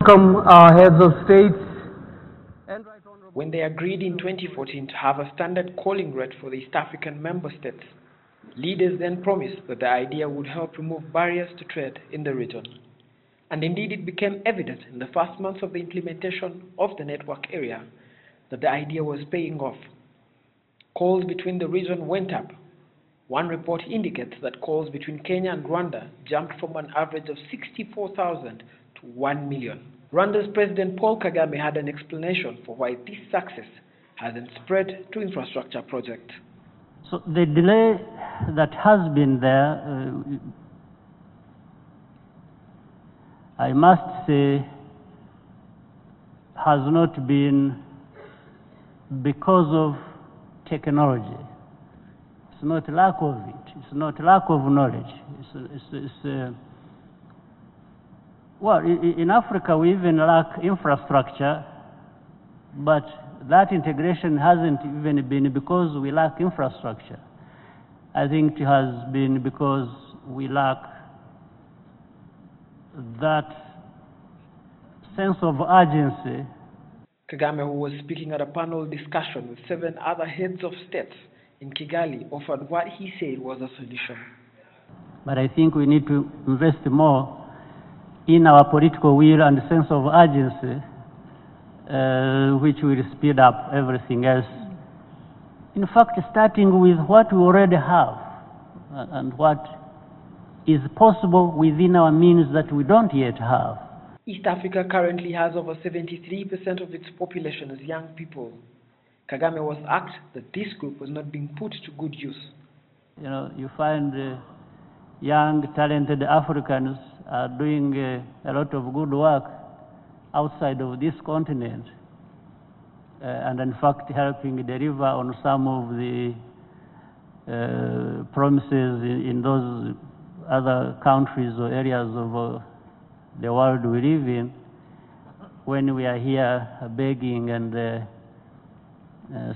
Welcome our heads of states. When they agreed in 2014 to have a standard calling rate for the East African member states, leaders then promised that the idea would help remove barriers to trade in the region. And indeed it became evident in the first months of the implementation of the network area that the idea was paying off. Calls between the region went up. One report indicates that calls between Kenya and Rwanda jumped from an average of 64,000 to 1 million. Rwanda's President Paul Kagame had an explanation for why this success hasn't spread to infrastructure projects. So the delay that has been there, I must say, has not been because of technology. It's not lack of it. It's not lack of knowledge. Well, in Africa we even lack infrastructure, but that integration hasn't even been because we lack infrastructure. I think it has been because we lack that sense of urgency. Kagame, who was speaking at a panel discussion with 7 other heads of states in Kigali, offered what he said was a solution. But I think we need to invest more in our political will and sense of urgency, which will speed up everything else. In fact, starting with what we already have and what is possible within our means that we don't yet have. East Africa currently has over 73% of its population as young people. Kagame was asked that this group was not being put to good use. You know, you find young, talented Africans are doing a lot of good work outside of this continent, and in fact helping deliver on some of the promises in those other countries or areas of the world we live in, when we are here begging. And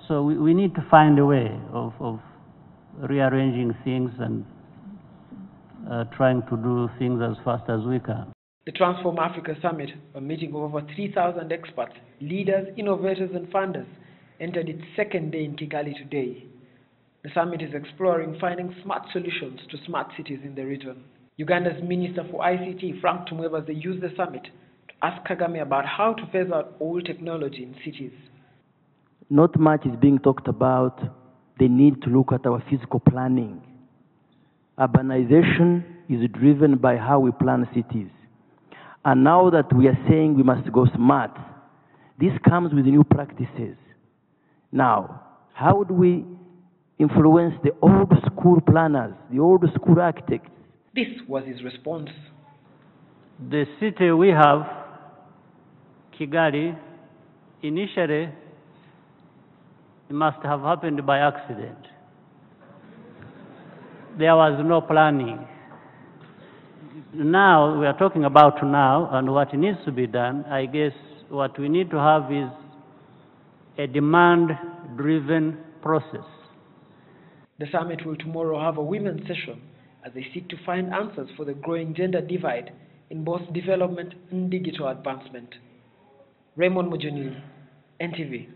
so we need to find a way of rearranging things and trying to do things as fast as we can. The Transform Africa Summit, a meeting of over 3,000 experts, leaders, innovators and funders, entered its second day in Kigali today. The summit is exploring finding smart solutions to smart cities in the region. Uganda's Minister for ICT, Frank Tumwebaze, used the summit to ask Kagame about how to phase out old technology in cities. Not much is being talked about the need to look at our physical planning. Urbanization is driven by how we plan cities. And now that we are saying we must go smart, this comes with new practices. Now, how do we influence the old school planners, the old school architects? This was his response. The city we have, Kigali, initially, it must have happened by accident. There was no planning. Now, we are talking about now, and what needs to be done, I guess what we need to have is a demand-driven process. The summit will tomorrow have a women's session as they seek to find answers for the growing gender divide in both development and digital advancement. Raymond Mujunili, NTV.